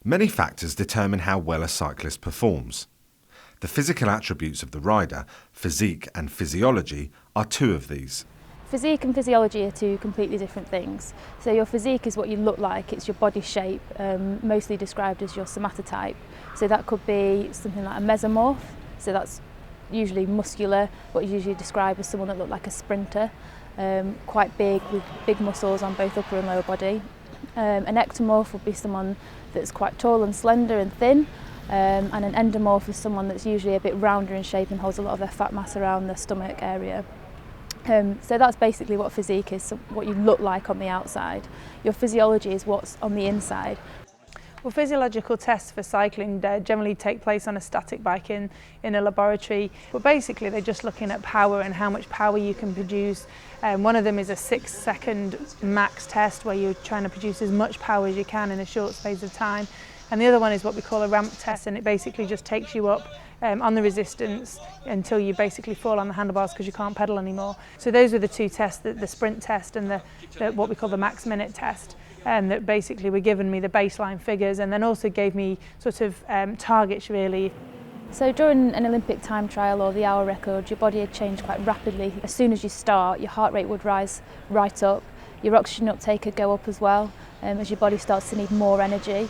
Many factors determine how well a cyclist performs. The physical attributes of the rider, physique and physiology, are two of these. Physique and physiology are two completely different things. So your physique is what you look like, it's your body shape, mostly described as your somatotype. So that could be something like a mesomorph, so that's usually muscular, what you usually describe as someone that looked like a sprinter, quite big with big muscles on both upper and lower body. An ectomorph would be someone that's quite tall and slender and thin, and an endomorph is someone that's usually a bit rounder in shape and holds a lot of their fat mass around the stomach area. So that's basically what physique is, so what you look like on the outside. Your physiology is what's on the inside. Well, physiological tests for cycling generally take place on a static bike in a laboratory, but basically they're just looking at power and how much power you can produce. One of them is a 6-second max test where you're trying to produce as much power as you can in a short space of time. And the other one is what we call a ramp test, and it basically just takes you up on the resistance until you basically fall on the handlebars because you can't pedal anymore. So those are the two tests, the sprint test and the what we call the max minute test. That basically were giving me the baseline figures and then also gave me sort of targets really. So during an Olympic time trial or the hour record, your body would change quite rapidly. As soon as you start, your heart rate would rise right up, your oxygen uptake would go up as well. As your body starts to need more energy,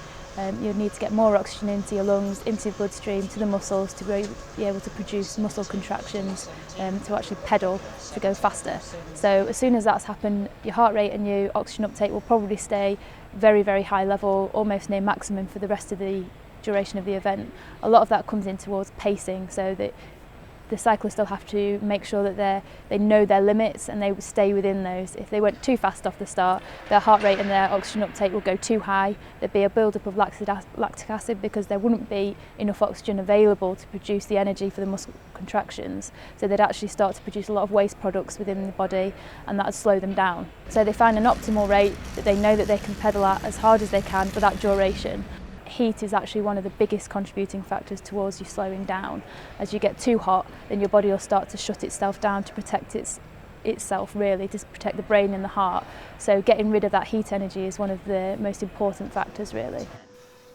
you'd need to get more oxygen into your lungs, into your bloodstream, to the muscles to be able to produce muscle contractions, to actually pedal, to go faster. So as soon as that's happened, your heart rate and your oxygen uptake will probably stay very, very high level, almost near maximum for the rest of the duration of the event. A lot of that comes in towards pacing, so that the cyclists still have to make sure that they know their limits and they stay within those. If they went too fast off the start, their heart rate and their oxygen uptake will go too high. There'd be a build-up of lactic acid because there wouldn't be enough oxygen available to produce the energy for the muscle contractions. So they'd actually start to produce a lot of waste products within the body, and that would slow them down. So they find an optimal rate that they know that they can pedal at as hard as they can for that duration. Heat is actually one of the biggest contributing factors towards you slowing down. As you get too hot, then your body will start to shut itself down to protect itself really, to protect the brain and the heart. So getting rid of that heat energy is one of the most important factors really.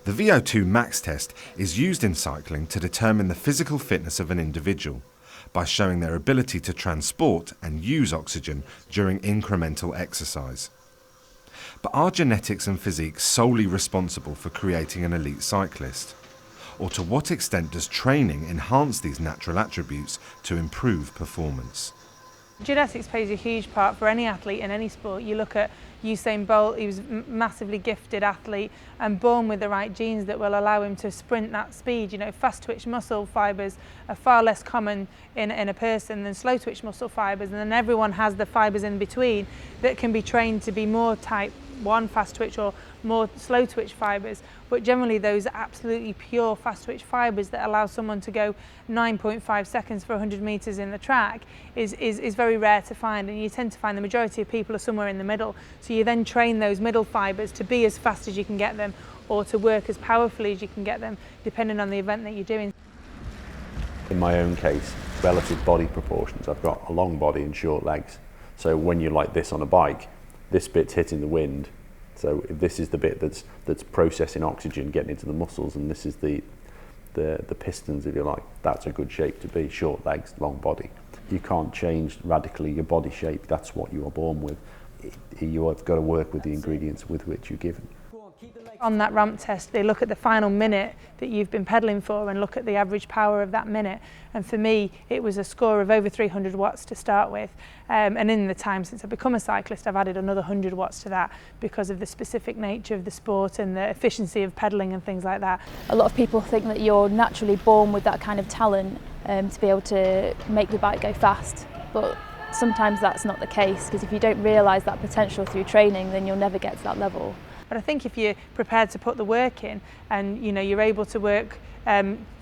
The Vo2 Max Test is used in cycling to determine the physical fitness of an individual by showing their ability to transport and use oxygen during incremental exercise. But are genetics and physique solely responsible for creating an elite cyclist? Or to what extent does training enhance these natural attributes to improve performance? Genetics plays a huge part for any athlete in any sport. You look at Usain Bolt, he was a massively gifted athlete and born with the right genes that will allow him to sprint that speed. You know, fast twitch muscle fibres are far less common in a person than slow twitch muscle fibres, and then everyone has the fibres in between that can be trained to be more type 1 fast twitch or more slow twitch fibres, but generally those are absolutely pure fast twitch fibres that allow someone to go 9.5 seconds for 100 metres in the track is very rare to find, and you tend to find the majority of people are somewhere in the middle. So you then train those middle fibres to be as fast as you can get them or to work as powerfully as you can get them depending on the event that you're doing. In my own case, relative body proportions, I've got a long body and short legs, so when you're like this on a bike, this bit's hitting the wind, so if this is the bit that's processing oxygen, getting into the muscles, and this is the pistons, if you like, that's a good shape to be, short legs, long body. You can't change radically your body shape, that's what you are born with. You have got to work with the ingredients with which you're given. On that ramp test, they look at the final minute that you've been pedalling for and look at the average power of that minute. And for me, it was a score of over 300 watts to start with. And in the time since I've become a cyclist, I've added another 100 watts to that because of the specific nature of the sport and the efficiency of pedaling and things like that. A lot of people think that you're naturally born with that kind of talent to be able to make the bike go fast. But sometimes that's not the case, because if you don't realise that potential through training, then you'll never get to that level. But I think if you're prepared to put the work in and you're able to work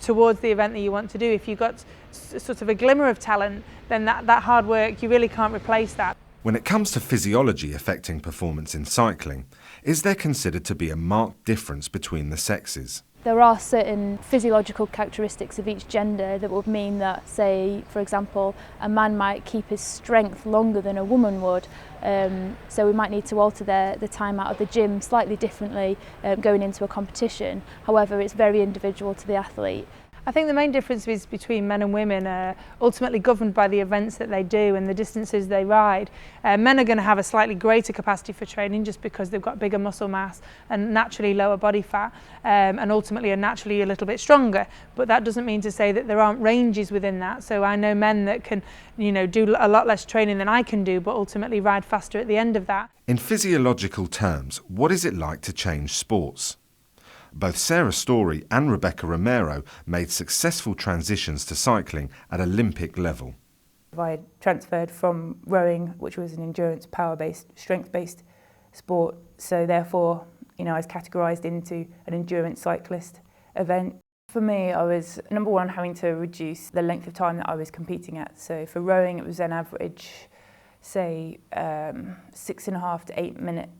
towards the event that you want to do, if you've got sort of a glimmer of talent, then that hard work, you really can't replace that. When it comes to physiology affecting performance in cycling, is there considered to be a marked difference between the sexes? There are certain physiological characteristics of each gender that would mean that, say, for example, a man might keep his strength longer than a woman would. So we might need to alter the time out of the gym slightly differently going into a competition. However, it's very individual to the athlete. I think the main difference is between men and women are ultimately governed by the events that they do and the distances they ride. Men are going to have a slightly greater capacity for training just because they've got bigger muscle mass and naturally lower body fat, and ultimately are naturally a little bit stronger. But that doesn't mean to say that there aren't ranges within that. So I know men that can, do a lot less training than I can do, but ultimately ride faster at the end of that. In physiological terms, what is it like to change sports? Both Sarah Storey and Rebecca Romero made successful transitions to cycling at Olympic level. I transferred from rowing, which was an endurance, power-based, strength-based sport, so therefore, I was categorised into an endurance cyclist event. For me, I was, number one, having to reduce the length of time that I was competing at. So for rowing, it was an average, say, 6.5 to 8 minute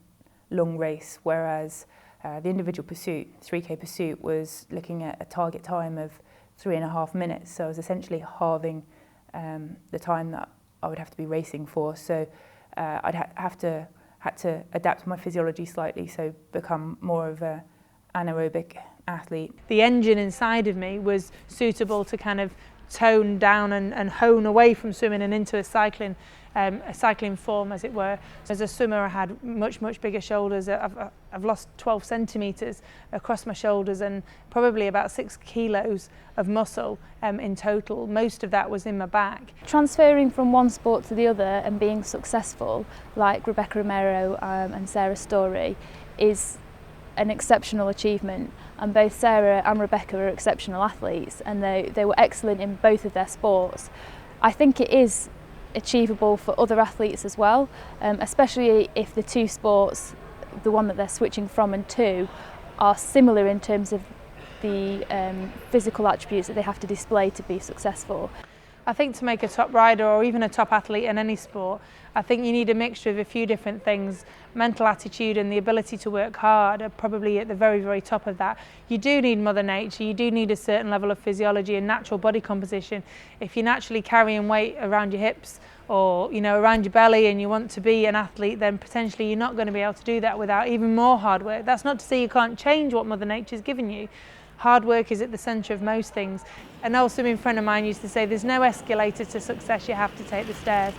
long race, whereas the individual pursuit, 3K pursuit, was looking at a target time of 3.5 minutes. So I was essentially halving the time that I would have to be racing for. So I'd had to adapt my physiology slightly, so become more of an anaerobic athlete. The engine inside of me was suitable to kind of tone down and hone away from swimming and into a cycling form, as it were. As a swimmer, I had much bigger shoulders. I've lost 12 centimetres across my shoulders and probably about 6 kilos of muscle in total. Most of that was in my back. Transferring from one sport to the other and being successful, like Rebecca Romero and Sarah Storey, is an exceptional achievement, and both Sarah and Rebecca are exceptional athletes, and they were excellent in both of their sports. I think it is achievable for other athletes as well, especially if the two sports, the one that they're switching from and to, are similar in terms of the physical attributes that they have to display to be successful. I think to make a top rider or even a top athlete in any sport, I think you need a mixture of a few different things. Mental attitude and the ability to work hard are probably at the very top of that. You do need Mother Nature, you do need a certain level of physiology and natural body composition. If you're naturally carrying weight around your hips or around your belly and you want to be an athlete, then potentially you're not going to be able to do that without even more hard work. That's not to say you can't change what Mother Nature's given you. Hard work is at the centre of most things. An old swimming friend of mine used to say, there's no escalator to success, you have to take the stairs.